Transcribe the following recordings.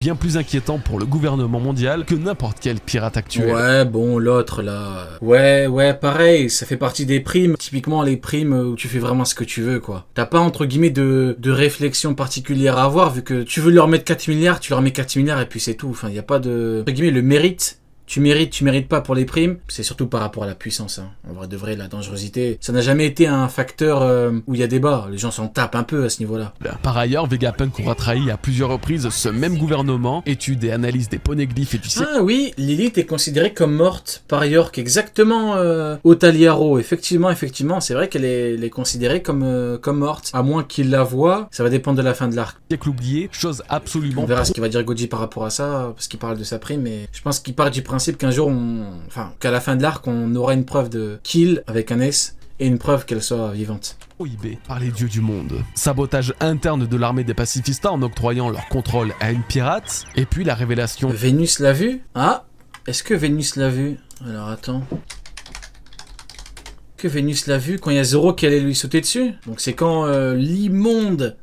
Bien plus inquiétant pour le gouvernement mondial que n'importe quel pirate actuel. Ouais, bon, l'autre là. Ouais, pareil, ça fait partie des primes. Typiquement, les primes où tu fais vraiment ce que tu veux, quoi. T'as pas, entre guillemets, de réflexion particulière à avoir, vu que tu veux leur mettre 4 milliards, tu leur mets 4 milliards et puis c'est tout. Enfin, y a pas de. Entre guillemets, le mérite. Tu mérites pas pour les primes, c'est surtout par rapport à la puissance. Hein. En vrai de vrai, la dangerosité, ça n'a jamais été un facteur où il y a débat. Les gens s'en tapent un peu à ce niveau-là. Par ailleurs, Vegapunk aura trahi à plusieurs reprises ce même gouvernement, étude et analyse des poneglyphes et du ciel. Ah oui, Lilith est considérée comme morte par York, exactement au Taliaro. Effectivement, c'est vrai qu'elle est considérée comme morte. À moins qu'il la voie, ça va dépendre de la fin de l'arc. Siècle oublié, chose absolument... On verra ce qu'il va dire Goji par rapport à ça, parce qu'il parle de sa prime, mais je pense qu'il part du principe qu'un jour, qu'à la fin de l'arc, on aura une preuve de kill avec un S et une preuve qu'elle soit vivante. Prohibé par les dieux du monde. Sabotage interne de l'armée des pacifistas en octroyant leur contrôle à une pirate, et puis la révélation... Vénus l'a vu? Ah, est-ce que Vénus l'a vu? Alors attends... Que Vénus l'a vu quand il y a Zoro qui allait lui sauter dessus? Donc c'est quand l'immonde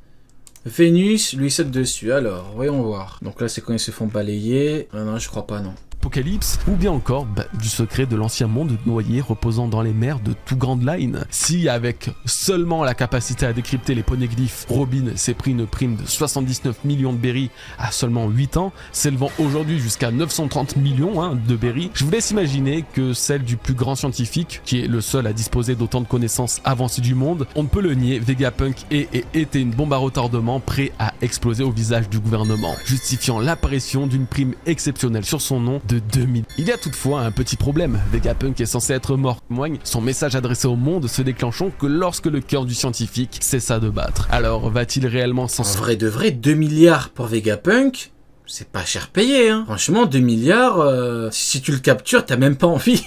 Vénus lui saute dessus. Alors, voyons voir. Donc là, c'est quand ils se font balayer. Ah non, je crois pas, non. Apocalypse, ou bien encore du secret de l'ancien monde noyé reposant dans les mers de Two Grand Line. Si avec seulement la capacité à décrypter les poneglyphes, Robin s'est pris une prime de 79 millions de berries à seulement 8 ans, s'élevant aujourd'hui jusqu'à 930 millions de berries, je vous laisse imaginer que celle du plus grand scientifique, qui est le seul à disposer d'autant de connaissances avancées du monde, on ne peut le nier, Vegapunk était une bombe à retardement prêt à exploser au visage du gouvernement, justifiant l'apparition d'une prime exceptionnelle sur son nom de 2000. Il y a toutefois un petit problème, Vegapunk est censé être mort, témoigne son message adressé au monde se déclenchant que lorsque le cœur du scientifique cessa de battre. Alors va-t-il réellement s'en sortir? En vrai de vrai, 2 milliards pour Vegapunk, c'est pas cher payé, hein. Franchement, 2 milliards, si tu le captures, t'as même pas envie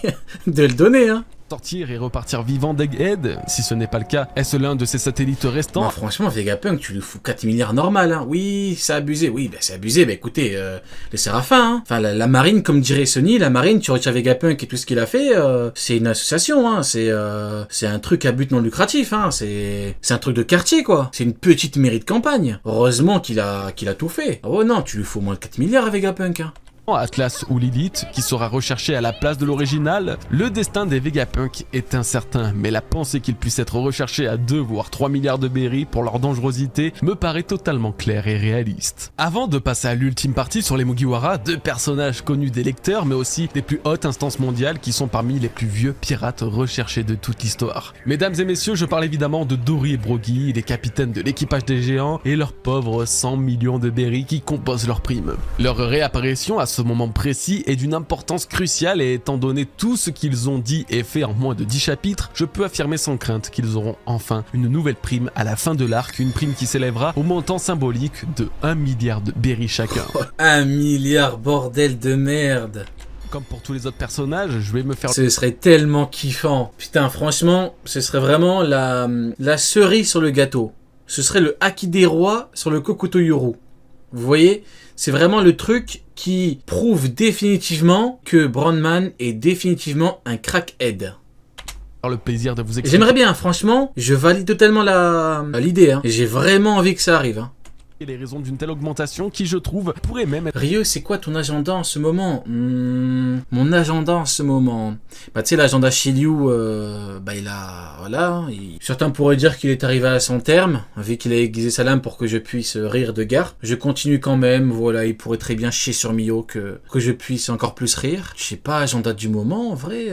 de le donner, hein. Sortir et repartir vivant d'Egghead? Si ce n'est pas le cas, est-ce l'un de ses satellites restants? Non, franchement, Vegapunk, tu lui fous 4 milliards normal, hein. Oui, c'est abusé. Oui, c'est abusé. Écoutez, les Séraphins, hein. Enfin, la marine, comme dirait Sony, la marine, tu retires Vegapunk et tout ce qu'il a fait, c'est une association, hein. C'est un truc à but non lucratif, hein. C'est un truc de quartier, quoi. C'est une petite mairie de campagne. Heureusement qu'il a tout fait. Oh non, tu lui fous au moins 4 milliards à Vegapunk, hein. Atlas ou Lilith, qui sera recherché à la place de l'original, le destin des Vegapunk est incertain, mais la pensée qu'ils puissent être recherchés à 2 voire 3 milliards de berries pour leur dangerosité me paraît totalement claire et réaliste. Avant de passer à l'ultime partie sur les Mugiwara, 2 personnages connus des lecteurs, mais aussi des plus hautes instances mondiales qui sont parmi les plus vieux pirates recherchés de toute l'histoire. Mesdames et messieurs, je parle évidemment de Dory et Brogy, les capitaines de l'équipage des géants, et leurs pauvres 100 millions de berries qui composent leur prime. Leur réapparition à ce moment précis est d'une importance cruciale et étant donné tout ce qu'ils ont dit et fait en moins de 10 chapitres, je peux affirmer sans crainte qu'ils auront enfin une nouvelle prime à la fin de l'arc, une prime qui s'élèvera au montant symbolique de 1 milliard de berries chacun. 1 milliard, bordel de merde. Comme pour tous les autres personnages, je vais me faire... Ce serait tellement kiffant. Putain, franchement, ce serait vraiment la cerise sur le gâteau. Ce serait le haki des rois sur le Kokuto Yuru. Vous voyez, c'est vraiment le truc qui prouve définitivement que Brandman est définitivement un crackhead. Le plaisir de vous expliquer. J'aimerais bien, franchement, je valide totalement l'idée. Hein. Et j'ai vraiment envie que ça arrive. Hein. Les raisons d'une telle augmentation qui, je trouve, pourrait même être... Rieux, c'est quoi ton agenda en ce moment? Mon agenda en ce moment... Bah tu sais, l'agenda Shiryu, il a... Voilà. Certains pourraient dire qu'il est arrivé à son terme, vu qu'il a aiguisé sa lame pour que je puisse rire de gare. Je continue quand même, voilà, il pourrait très bien chier sur Mio que je puisse encore plus rire. Je sais pas, agenda du moment, en vrai...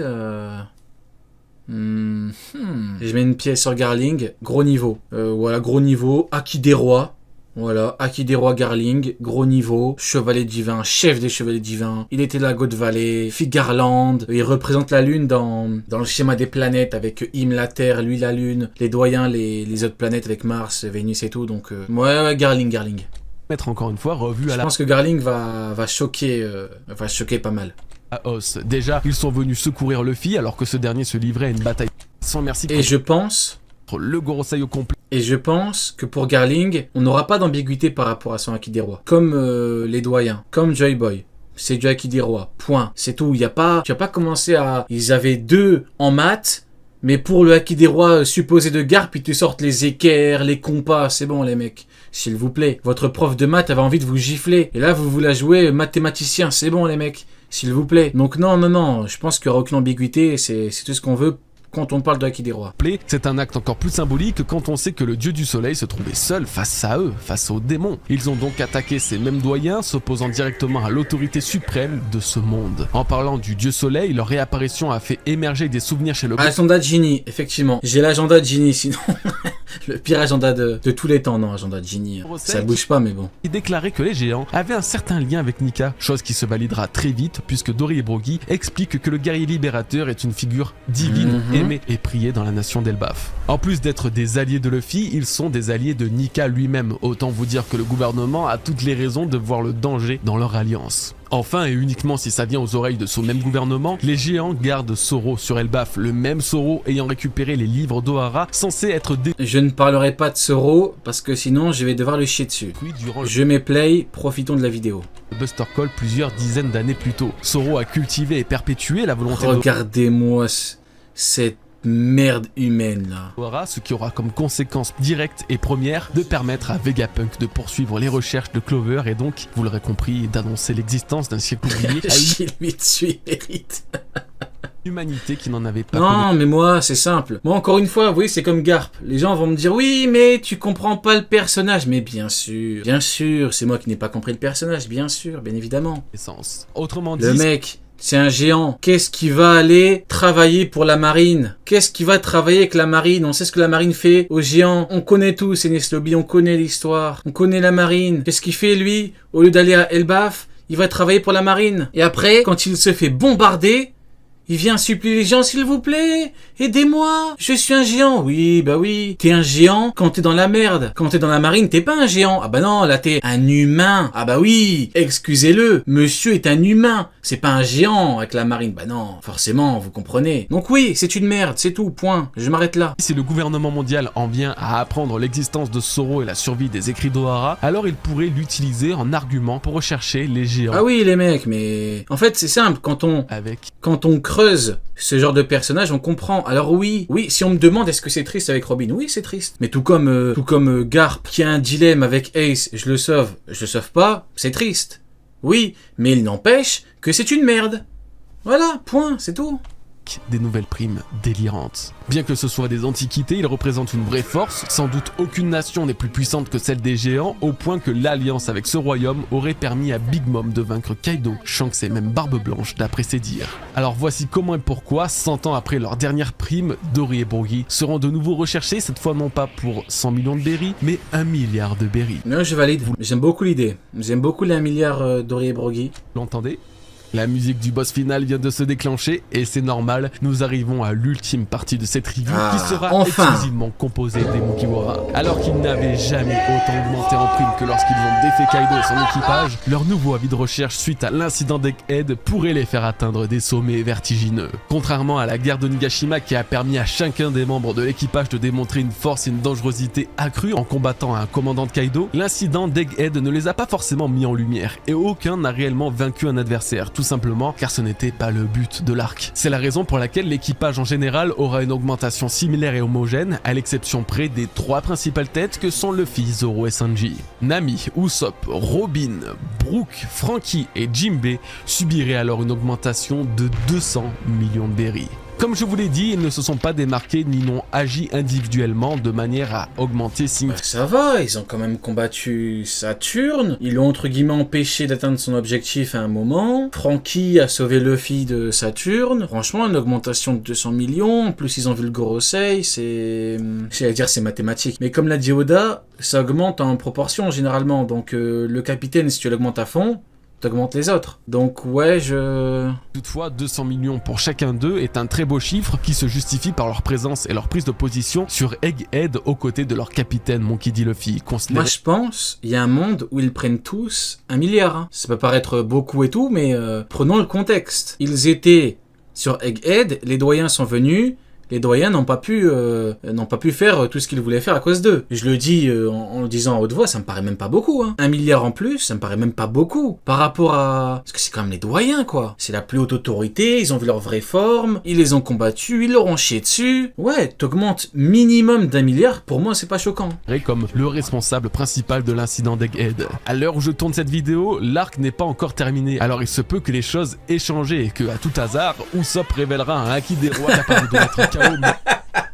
Je mets une pièce sur Garling, gros niveau. Voilà, gros niveau, Haki des rois. Voilà, Haki des rois Garling, gros niveau, chevalier divin, chef des chevaliers divins. Il était la God Valley, Figarland. Il représente la lune dans le schéma des planètes avec Im la Terre, lui la lune, les doyens, les autres planètes avec Mars, Vénus et tout. Donc ouais, Garling. Mettre encore une fois revu à la... Je pense que Garling va choquer pas mal. À Os. Déjà, ils sont venus secourir Luffy alors que ce dernier se livrait à une bataille sans merci. Et je pense... Le Gorosei au complet. Et je pense que pour Garling, on n'aura pas d'ambiguïté par rapport à son Haki des rois. Comme les doyens, comme Joy Boy. C'est du Haki des rois. Point. C'est tout. Tu vas pas commencer à... Ils avaient 2 en maths, mais pour le Haki des rois supposé de Garp, ils te sortent les équerres, les compas. C'est bon, les mecs. s'il vous plaît. Votre prof de maths avait envie de vous gifler. Et là, vous vous la jouez mathématicien. C'est bon, les mecs, s'il vous plaît. Donc non, je pense qu'il n'y aura aucune ambiguïté. C'est tout ce qu'on veut quand on parle de Haki des rois. C'est un acte encore plus symbolique quand on sait que le dieu du soleil se trouvait seul face à eux, face aux démons. Ils ont donc attaqué ces mêmes doyens, s'opposant directement à l'autorité suprême de ce monde. En parlant du dieu soleil, leur réapparition a fait émerger des souvenirs chez le... Agenda de Ginny, effectivement. J'ai l'agenda de Ginny, sinon... le pire agenda de tous les temps, non, agenda de Ginny. Ça bouge pas, mais bon. Il déclarait que les géants avaient un certain lien avec Nika, chose qui se validera très vite puisque Dori et Broggy expliquent que le guerrier libérateur est une figure divine aimée et priée dans la nation d'Elbaf. En plus d'être des alliés de Luffy, ils sont des alliés de Nika lui-même, autant vous dire que le gouvernement a toutes les raisons de voir le danger dans leur alliance. Enfin, et uniquement si ça vient aux oreilles de ce même gouvernement, les géants gardent Zoro sur Elbaf, le même Zoro ayant récupéré les livres d'Ohara, censés être Je ne parlerai pas de Zoro, parce que sinon je vais devoir le chier dessus. Je mets play, profitons de la vidéo. Buster Call plusieurs dizaines d'années plus tôt. Zoro a cultivé et perpétué la volonté Regardez-moi cette merde humaine là. d'Ohara, ce qui aura comme conséquence directe et première de permettre à Vegapunk de poursuivre les recherches de Clover et donc, vous l'aurez compris, d'annoncer l'existence d'un siècle oublié à J'ai lui dessus, il mérite. une humanité qui n'en avait pas Non, mais moi, c'est simple. Moi, encore une fois, oui, c'est comme Garp. Les gens vont me dire, oui, mais tu comprends pas le personnage. Mais bien sûr, c'est moi qui n'ai pas compris le personnage, bien sûr, bien évidemment. connaissance. Autrement dit, Le mec, c'est un géant. Qu'est-ce qui va aller travailler pour la marine? Qu'est-ce qui va travailler avec la marine? On sait ce que la marine fait aux géants. On connaît tous, Enies Lobby, on connaît l'histoire. On connaît la marine. Qu'est-ce qu'il fait, lui? Au lieu d'aller à Elbaf, il va travailler pour la marine. Et après, quand il se fait bombarder, il vient supplier les gens, s'il vous plaît, aidez-moi, je suis un géant. Oui, bah oui, t'es un géant quand t'es dans la merde. Quand t'es dans la marine, t'es pas un géant. Ah bah non, là t'es un humain. Ah bah oui, excusez-le, monsieur est un humain. C'est pas un géant avec la marine. Bah non, forcément, vous comprenez. Donc oui, c'est une merde, c'est tout, point. Je m'arrête là. si le gouvernement mondial en vient à apprendre l'existence de Zoro et la survie des écrits d'Ohara, alors il pourrait l'utiliser en argument pour rechercher les géants. Ah oui, les mecs, mais... En fait, c'est simple, quand on creuse ce genre de personnage, on comprend. Alors oui, si on me demande est-ce que c'est triste avec Robin, oui, c'est triste. Mais tout comme Garp qui a un dilemme avec Ace, je le sauve pas, c'est triste. Oui, mais il n'empêche que c'est une merde. Voilà, point, c'est tout. Des nouvelles primes délirantes. Bien que ce soit des antiquités, ils représentent une vraie force. Sans doute aucune nation n'est plus puissante que celle des géants, au point que l'alliance avec ce royaume aurait permis à Big Mom de vaincre Kaido, Shanks et même Barbe Blanche d'après ses dires. Alors voici comment et pourquoi, 100 ans après leur dernière prime, Dori et Broggy seront de nouveau recherchés, cette fois non pas pour 100 millions de berries, mais 1 milliard de berries. Non, je valide. J'aime beaucoup l'idée. J'aime beaucoup les 1 milliard Dori et Broggy. Vous l'entendez ? La musique du boss final vient de se déclencher et c'est normal, nous arrivons à l'ultime partie de cette review qui sera exclusivement composée des Mugiwara. Alors qu'ils n'avaient jamais autant augmenté en prime que lorsqu'ils ont défait Kaido et son équipage, leur nouveau avis de recherche suite à l'incident d'Egghead pourrait les faire atteindre des sommets vertigineux. Contrairement à la guerre de Nigashima qui a permis à chacun des membres de l'équipage de démontrer une force et une dangerosité accrues en combattant un commandant de Kaido, l'incident d'Egghead ne les a pas forcément mis en lumière et aucun n'a réellement vaincu un adversaire, tout simplement car ce n'était pas le but de l'arc. C'est la raison pour laquelle l'équipage en général aura une augmentation similaire et homogène, à l'exception près des 3 principales têtes que sont Luffy, Zoro et Sanji. Nami, Usopp, Robin, Brook, Franky et Jinbei subiraient alors une augmentation de 200 millions de berries. Comme je vous l'ai dit, ils ne se sont pas démarqués ni n'ont agi individuellement de manière à augmenter Ça va, ils ont quand même combattu Saturne, ils l'ont entre guillemets empêché d'atteindre son objectif à un moment, Franky a sauvé Luffy de Saturne, franchement une augmentation de 200 millions, en plus ils ont vu le Gorosei, j'allais dire c'est mathématique, mais comme l'a dit Oda, ça augmente en proportion généralement, donc le capitaine si tu l'augmentes à fond, t'augmentes les autres. Donc ouais, Toutefois, 200 millions pour chacun d'eux est un très beau chiffre qui se justifie par leur présence et leur prise de position sur Egghead aux côtés de leur capitaine Monkey D. Luffy. Moi je pense, il y a un monde où ils prennent tous 1 milliard. Hein. Ça peut paraître beaucoup et tout, mais prenons le contexte. Ils étaient sur Egghead, les doyens sont venus, Les doyens n'ont pas pu faire tout ce qu'ils voulaient faire à cause d'eux. Je le dis en le disant à haute voix, ça me paraît même pas beaucoup. Hein. 1 milliard en plus, ça me paraît même pas beaucoup. Par rapport à... Parce que c'est quand même les doyens, quoi. C'est la plus haute autorité, ils ont vu leur vraie forme, ils les ont combattus, ils leur ont chié dessus. Ouais, t'augmentes minimum d'1 milliard, pour moi c'est pas choquant. Comme le responsable principal de l'incident d'Egghead. À l'heure où je tourne cette vidéo, l'arc n'est pas encore terminé, alors il se peut que les choses aient changé et que, à tout hasard, Usopp révélera un Haki des rois capable de mettre KO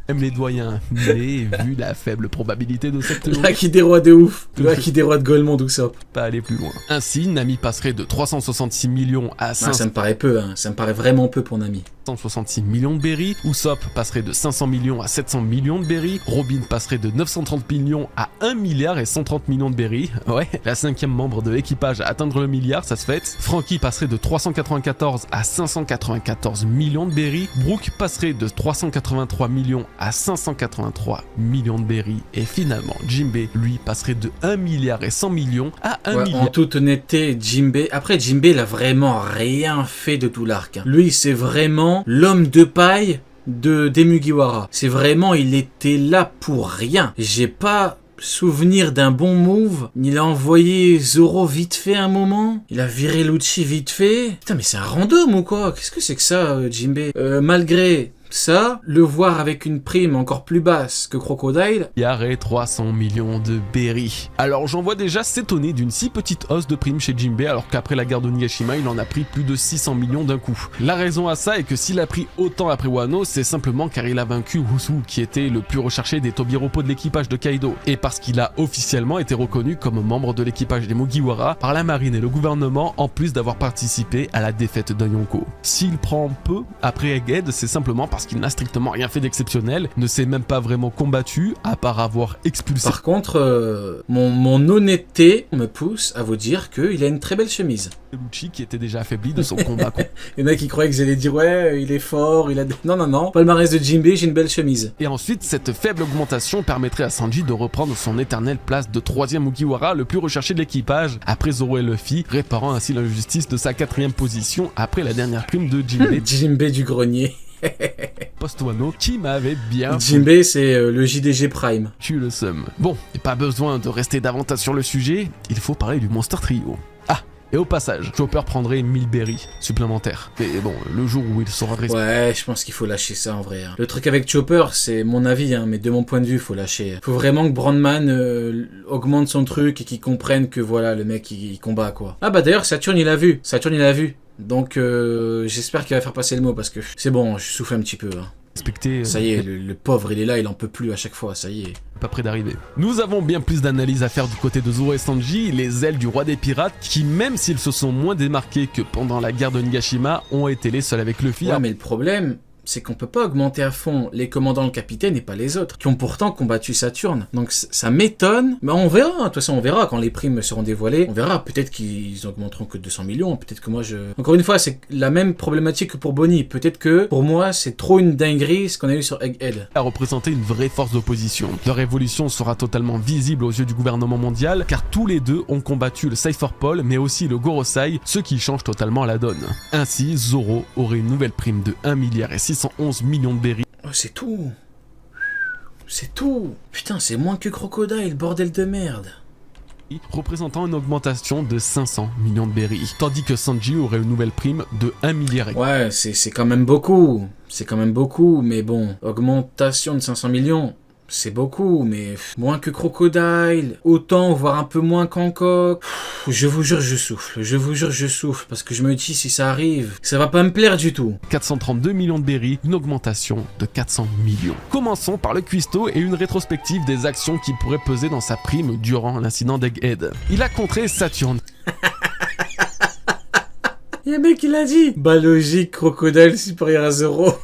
même les doyens. Mais vu la faible probabilité de cette théorie, Le Haki des rois de ouf, le Haki des rois de Golemon, Usopp. pas aller plus loin. Ainsi, Nami passerait de 366 millions à Ça me paraît peu, hein. Ça me paraît vraiment peu pour Nami. 566 millions de berries, Usopp passerait de 500 millions à 700 millions de berries, Robin passerait de 930 millions à 1 milliard et 130 millions de berries, ouais, la 5e membre de l'équipage à atteindre le milliard, ça se fait. Franky passerait de 394 à 594 millions de berries, Brook passerait de 383 millions à 583 millions de berries, et finalement, Jinbei, lui, passerait de 1 milliard et 100 millions à 1 milliard. En toute honnêteté, Jinbei... Après, Jinbei, il a vraiment rien fait de tout l'arc. Hein. Lui, c'est vraiment l'homme de paille des Mugiwara. C'est vraiment, il était là pour rien. J'ai pas souvenir d'un bon move. Il a envoyé Zoro vite fait un moment. Il a viré Lucci vite fait. Putain, mais c'est un random ou quoi? Qu'est-ce que c'est que ça, Jinbei? Malgré... ça, le voir avec une prime encore plus basse que Crocodile... Et 300 millions de berries. Alors j'en vois déjà s'étonner d'une si petite hausse de prime chez Jinbei alors qu'après la guerre d'Onigashima, il en a pris plus de 600 millions d'un coup. La raison à ça est que s'il a pris autant après Wano, c'est simplement car il a vaincu Usu, qui était le plus recherché des Tobiropo de l'équipage de Kaido, et parce qu'il a officiellement été reconnu comme membre de l'équipage des Mugiwara par la marine et le gouvernement, en plus d'avoir participé à la défaite d'un Yonko. S'il prend peu après Egghead, c'est simplement parce qu'il n'a strictement rien fait d'exceptionnel, ne s'est même pas vraiment combattu, à part avoir expulsé. Par contre, mon honnêteté me pousse à vous dire qu'il a une très belle chemise. Lucci qui était déjà affaibli de son combat. Il y en a qui croyaient que j'allais dire ouais, il est fort, il a... Non. Palmarès de Jinbei, j'ai une belle chemise. Et ensuite, cette faible augmentation permettrait à Sanji de reprendre son éternelle place de 3e Mugiwara le plus recherché de l'équipage, après Zoro et Luffy, réparant ainsi l'injustice de sa 4e position après la dernière prime de Jinbei. Jinbei du grenier. Post-Wano qui m'avait bien... Jinbei, c'est le JDG Prime. Tu le seum. Bon, et pas besoin de rester davantage sur le sujet, il faut parler du Monster Trio. Ah, et au passage, Chopper prendrait 1000 berries supplémentaires. Mais bon, le jour où il sera resté... Ouais, je pense qu'il faut lâcher ça en vrai. Hein. Le truc avec Chopper, c'est mon avis, hein, mais de mon point de vue, faut lâcher. Faut vraiment que Brandman augmente son truc et qu'il comprenne que voilà, le mec, il combat, quoi. Ah bah d'ailleurs, Saturne, il a vu. Donc j'espère qu'il va faire passer le mot parce que c'est bon, je souffle un petit peu. Hein. Respecter, ça y est, le pauvre il est là, il en peut plus à chaque fois, ça y est. Pas près d'arriver. Nous avons bien plus d'analyses à faire du côté de Zoro et Sanji, les ailes du roi des pirates, qui même s'ils se sont moins démarqués que pendant la guerre de Nigashima, ont été les seuls avec Luffy. Ouais, mais le problème... c'est qu'on peut pas augmenter à fond les commandants, le capitaine et pas les autres, qui ont pourtant combattu Saturne. Donc ça m'étonne, mais on verra, de toute façon on verra quand les primes seront dévoilées, on verra, peut-être qu'ils augmenteront que 200 millions, peut-être que moi je... Encore une fois, c'est la même problématique que pour Bonnie, peut-être que pour moi c'est trop une dinguerie ce qu'on a eu sur Egghead. À représenter une vraie force d'opposition. Leur évolution sera totalement visible aux yeux du gouvernement mondial, car tous les deux ont combattu le Cypher Pole, mais aussi le Gorosei, ce qui change totalement la donne. Ainsi, Zoro aurait une nouvelle prime de 1 milliard et 611 millions de berries. Oh, c'est tout. C'est tout. Putain, c'est moins que Crocodile, bordel de merde. Représentant une augmentation de 500 millions de berries. Tandis que Sanji aurait une nouvelle prime de 1 milliard. Ouais, c'est quand même beaucoup. C'est quand même beaucoup, mais bon, augmentation de 500 millions. C'est beaucoup, mais moins que Crocodile, autant, voire un peu moins qu'Hancock. Je vous jure, je souffle, parce que je me dis, si ça arrive, ça va pas me plaire du tout. 432 millions de berries, une augmentation de 400 millions. Commençons par le cuistot et une rétrospective des actions qui pourraient peser dans sa prime durant l'incident d'Egghead. Il a contré Saturne. Y'a un mec qui l'a dit. Bah logique, Crocodile supérieur à Zoro.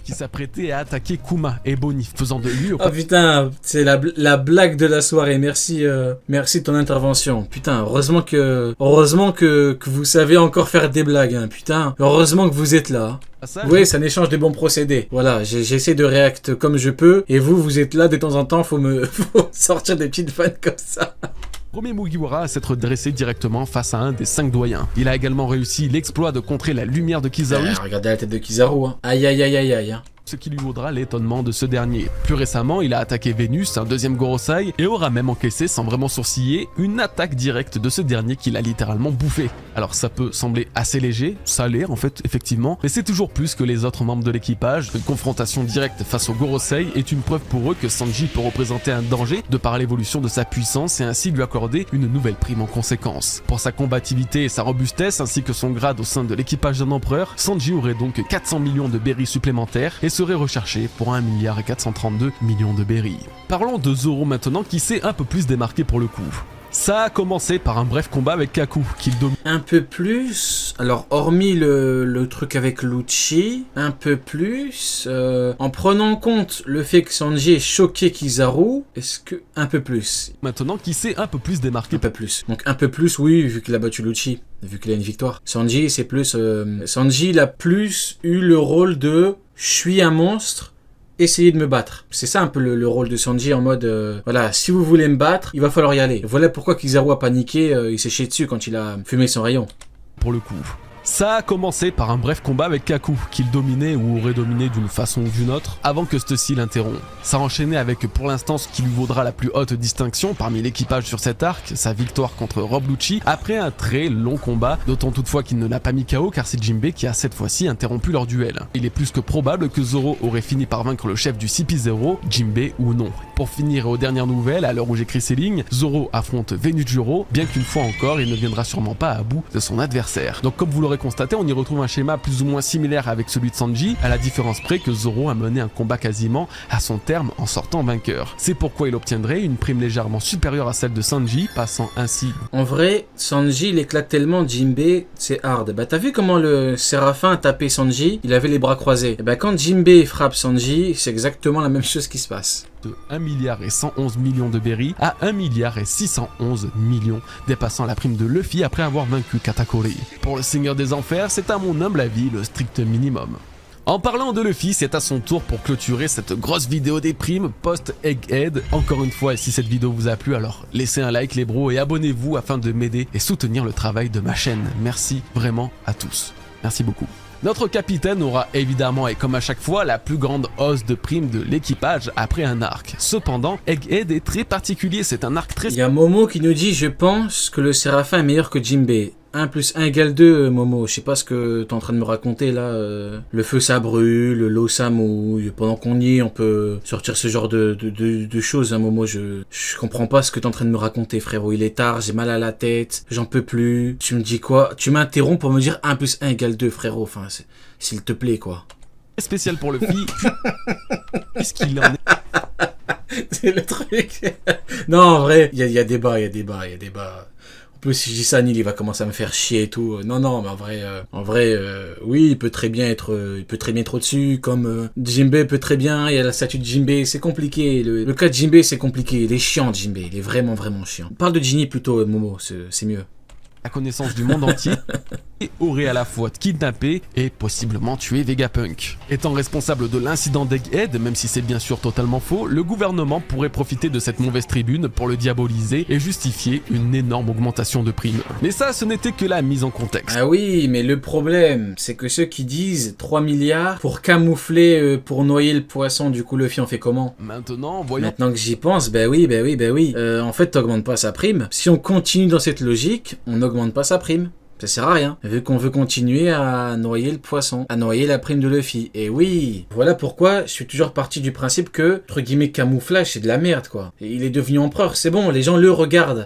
Qui s'apprêtait à attaquer Kuma et Bonnie, faisant de lui... Oh putain, c'est la blague de la soirée, merci de ton intervention. Putain, heureusement que vous savez encore faire des blagues, hein. Putain, heureusement que vous êtes là. Oui, c'est un échange de bons procédés. Voilà, j'essaie de réacter comme je peux, et vous êtes là de temps en temps, faut sortir des petites vannes comme ça. Premier Mugiwara à s'être dressé directement face à un des 5 doyens. Il a également réussi l'exploit de contrer la lumière de Kizaru. Regardez la tête de Kizaru, hein. Aïe aïe aïe aïe aïe. Ce qui lui vaudra l'étonnement de ce dernier. Plus récemment, il a attaqué Vénus, un deuxième Gorosei, et aura même encaissé, sans vraiment sourciller, une attaque directe de ce dernier qu'il a littéralement bouffé. Alors ça peut sembler assez léger, ça l'est en fait, effectivement, mais c'est toujours plus que les autres membres de l'équipage. Une confrontation directe face au Gorosei est une preuve pour eux que Sanji peut représenter un danger de par l'évolution de sa puissance et ainsi lui accorder une nouvelle prime en conséquence. Pour sa combativité et sa robustesse, ainsi que son grade au sein de l'équipage d'un empereur, Sanji aurait donc 400 millions de berries supplémentaires et serait recherché pour 1 milliard et 432 millions de berries. Parlons de Zoro maintenant qui s'est un peu plus démarqué pour le coup. Ça a commencé par un bref combat avec Kaku, qu'il domine. Un peu plus, alors hormis le truc avec Lucci, un peu plus, en prenant en compte le fait que Sanji ait choqué Kizaru, est-ce que un peu plus? Maintenant qui s'est un peu plus démarqué. Un peu plus. Donc un peu plus, oui, vu qu'il a battu Lucci, vu qu'il a une victoire. Sanji, c'est plus... Sanji, il a plus eu le rôle de « je suis un monstre ». Essayez de me battre. C'est ça un peu le rôle de Sanji en mode voilà, si vous voulez me battre, il va falloir y aller. Voilà pourquoi Kizaru a paniqué, il s'est chié dessus quand il a fumé son rayon. Pour le coup. Ça a commencé par un bref combat avec Kaku, qu'il dominait ou aurait dominé d'une façon ou d'une autre, avant que ceci l'interrompt. Ça a enchaîné avec pour l'instant ce qui lui vaudra la plus haute distinction parmi l'équipage sur cet arc, sa victoire contre Rob Lucci, après un très long combat, d'autant toutefois qu'il ne l'a pas mis KO car c'est Jinbei qui a cette fois-ci interrompu leur duel. Il est plus que probable que Zoro aurait fini par vaincre le chef du CP0, Jinbei ou non. Pour finir aux dernières nouvelles, à l'heure où j'écris ces lignes, Zoro affronte Venujiro, bien qu'une fois encore il ne viendra sûrement pas à bout de son adversaire. Donc comme vous l'aurez constaté, on y retrouve un schéma plus ou moins similaire avec celui de Sanji, à la différence près que Zoro a mené un combat quasiment à son terme en sortant vainqueur. C'est pourquoi il obtiendrait une prime légèrement supérieure à celle de Sanji, passant ainsi... En vrai, Sanji il éclate tellement Jinbei, c'est hard. Bah t'as vu comment le Séraphin a tapé Sanji? Il avait les bras croisés. Et bah quand Jinbei frappe Sanji, c'est exactement la même chose qui se passe. De 1 milliard et 111 millions de berries à 1 milliard et 611 millions, dépassant la prime de Luffy après avoir vaincu Katakuri. Pour le Seigneur des Enfers, c'est à mon humble avis le strict minimum. En parlant de Luffy, c'est à son tour pour clôturer cette grosse vidéo des primes post-Egghead. Encore une fois, et si cette vidéo vous a plu, alors laissez un like les bros et abonnez-vous afin de m'aider et soutenir le travail de ma chaîne. Merci vraiment à tous. Merci beaucoup. Notre capitaine aura évidemment et comme à chaque fois la plus grande hausse de prime de l'équipage après un arc. Cependant, Egghead est très particulier, c'est un arc très... Il y a Momo qui nous dit « Je pense que le Séraphin est meilleur que Jinbei ». 1 plus 1 égale 2, Momo. Je sais pas ce que t'es en train de me raconter là. Le feu ça brûle, l'eau ça mouille. Pendant qu'on y est, on peut sortir ce genre de choses, hein, Momo. Je comprends pas ce que t'es en train de me raconter, frérot. Il est tard, j'ai mal à la tête, j'en peux plus. Tu me dis quoi? Tu m'interromps pour me dire 1 plus 1 égale 2, frérot. Enfin, s'il te plaît, quoi. Spécial pour Luffy. Puisqu'il en est... C'est le truc. Non, en vrai, il y a débat. En plus, si je dis ça, Neil, il va commencer à me faire chier et tout. Non, mais en vrai, oui, il peut très bien être au-dessus, comme Jinbei peut très bien. Il y a la statue de Jinbei, c'est compliqué. Le cas de Jinbei, c'est compliqué. Il est chiant, Jinbei. Il est vraiment, vraiment chiant. Parle de Ginny plutôt, Momo, c'est mieux. La connaissance du monde entier et aurait à la fois kidnappé et possiblement tué Vegapunk. Étant responsable de l'incident d'Egghead, même si c'est bien sûr totalement faux, le gouvernement pourrait profiter de cette mauvaise tribune pour le diaboliser et justifier une énorme augmentation de primes. Mais ça, ce n'était que la mise en contexte. Ah oui, mais le problème, c'est que ceux qui disent 3 milliards pour camoufler, pour noyer le poisson, du coup Luffy en fait comment? Maintenant, voyons... Maintenant que j'y pense, bah oui. En fait, t'augmentes pas sa prime. Si on continue dans cette logique, on augmente pas sa prime. Ça sert à rien, vu qu'on veut continuer à noyer le poisson, à noyer la prime de Luffy. Et oui, voilà pourquoi je suis toujours parti du principe que, entre guillemets, camouflage, c'est de la merde, quoi. Et il est devenu empereur, c'est bon, les gens le regardent.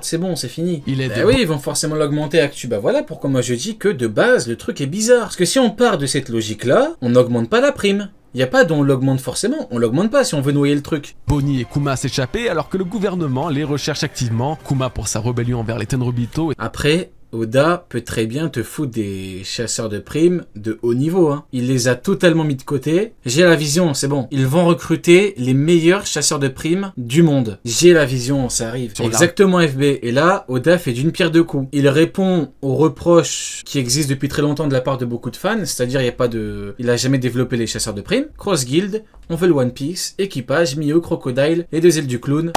C'est bon, c'est fini. Oui, ils vont forcément l'augmenter actu. Bah voilà pourquoi moi je dis que, de base, le truc est bizarre. Parce que si on part de cette logique-là, on n'augmente pas la prime. Il n'y a pas d'on l'augmente forcément, on l'augmente pas si on veut noyer le truc. Bonnie et Kuma s'échapper alors que le gouvernement les recherche activement, Kuma pour sa rébellion envers les Tenryubito. Après, Oda peut très bien te foutre des chasseurs de primes de haut niveau, hein. Il les a totalement mis de côté. J'ai la vision, c'est bon. Ils vont recruter les meilleurs chasseurs de primes du monde. J'ai la vision, ça arrive. Exactement FB. Et là, Oda fait d'une pierre deux coups. Il répond aux reproches qui existent depuis très longtemps de la part de beaucoup de fans, c'est-à-dire il a jamais développé les chasseurs de primes. Cross Guild, on veut le One Piece, équipage, Mio, Crocodile, les 2 ailes du clown.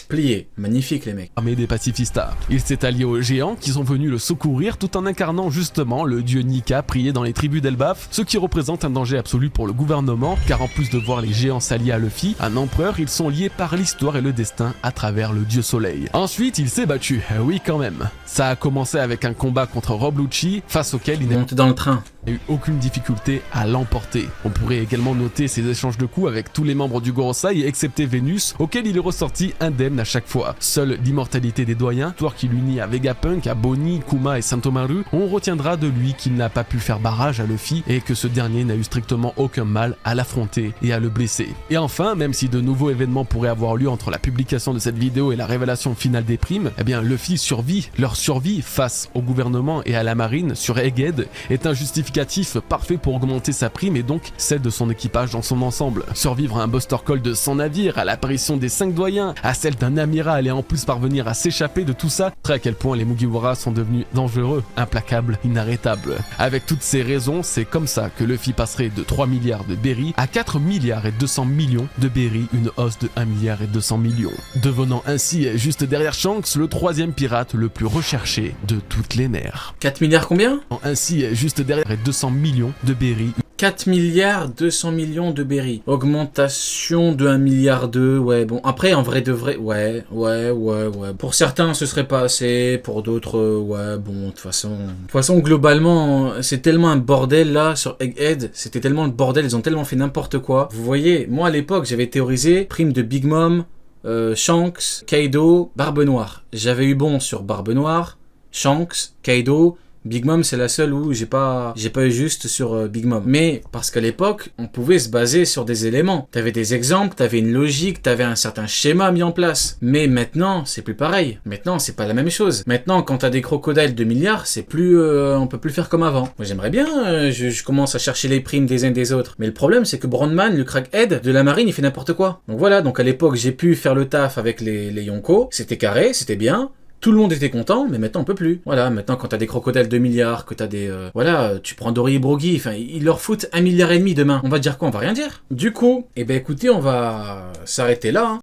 plié. Magnifique les mecs. Armée des pacifistas. Il s'est allié aux géants qui sont venus le secourir tout en incarnant justement le dieu Nika prié dans les tribus d'Elbaf, ce qui représente un danger absolu pour le gouvernement, car en plus de voir les géants s'allier à Luffy, un empereur, ils sont liés par l'histoire et le destin à travers le dieu soleil. Ensuite, il s'est battu, oui quand même. Ça a commencé avec un combat contre Rob Lucci, face auquel il n'a Monte dans le train. eu aucune difficulté à l'emporter. On pourrait également noter ses échanges de coups avec tous les membres du Gorosei, excepté Vénus, auquel il est ressorti indemne à chaque fois. Seule l'immortalité des doyens, histoire qui l'unit à Vegapunk, à Bonnie, Kuma et Santomaru, on retiendra de lui qu'il n'a pas pu faire barrage à Luffy et que ce dernier n'a eu strictement aucun mal à l'affronter et à le blesser. Et enfin, même si de nouveaux événements pourraient avoir lieu entre la publication de cette vidéo et la révélation finale des primes, eh bien Luffy survit. Leur survie face au gouvernement et à la marine sur Egghead est un justificatif parfait pour augmenter sa prime et donc celle de son équipage dans son ensemble. Survivre à un Buster Call de 100 navires, à l'apparition des 5 doyens, à celle d'un amiral et en plus parvenir à s'échapper de tout ça, très à quel point les Mugiwara sont devenus dangereux, implacables, inarrêtables. Avec toutes ces raisons, c'est comme ça que Luffy passerait de 3 milliards de berry à 4 milliards et 200 millions de berry, une hausse de 1 milliard et 200 millions. Devenant ainsi, juste derrière Shanks, le troisième pirate le plus recherché de toutes les mers. 4 milliards combien? Ainsi, juste derrière 200 millions de berry. 4 milliards 200 millions de berry. Augmentation de 1 milliard 2, ouais, bon. Après, en vrai de vrai, ouais. Pour certains, ce serait pas assez. Pour d'autres, ouais, bon, de toute façon, globalement, c'est tellement un bordel, là, sur Egghead. C'était tellement le bordel, ils ont tellement fait n'importe quoi. Vous voyez, moi, à l'époque, j'avais théorisé prime de Big Mom, Shanks, Kaido, Barbe Noire. J'avais eu bon sur Barbe Noire, Shanks, Kaido. Big Mom, c'est la seule où j'ai pas eu juste sur Big Mom. Mais parce qu'à l'époque, on pouvait se baser sur des éléments. T'avais des exemples, t'avais une logique, t'avais un certain schéma mis en place. Mais maintenant, c'est plus pareil. Maintenant, c'est pas la même chose. Maintenant, quand t'as des crocodiles de milliards, c'est plus, on peut plus faire comme avant. Moi, j'aimerais bien, je commence à chercher les primes des uns des autres. Mais le problème, c'est que Brandman, le crackhead de la marine, il fait n'importe quoi. Donc voilà, donc à l'époque, j'ai pu faire le taf avec les Yonko. C'était carré, c'était bien. Tout le monde était content, mais maintenant on peut plus. Voilà, maintenant quand t'as des crocodiles de milliards, que t'as des... voilà, tu prends Dory et Brogy, enfin, ils leur foutent 1,5 milliard demain. On va dire quoi? On va rien dire. Du coup, eh ben écoutez, on va s'arrêter là.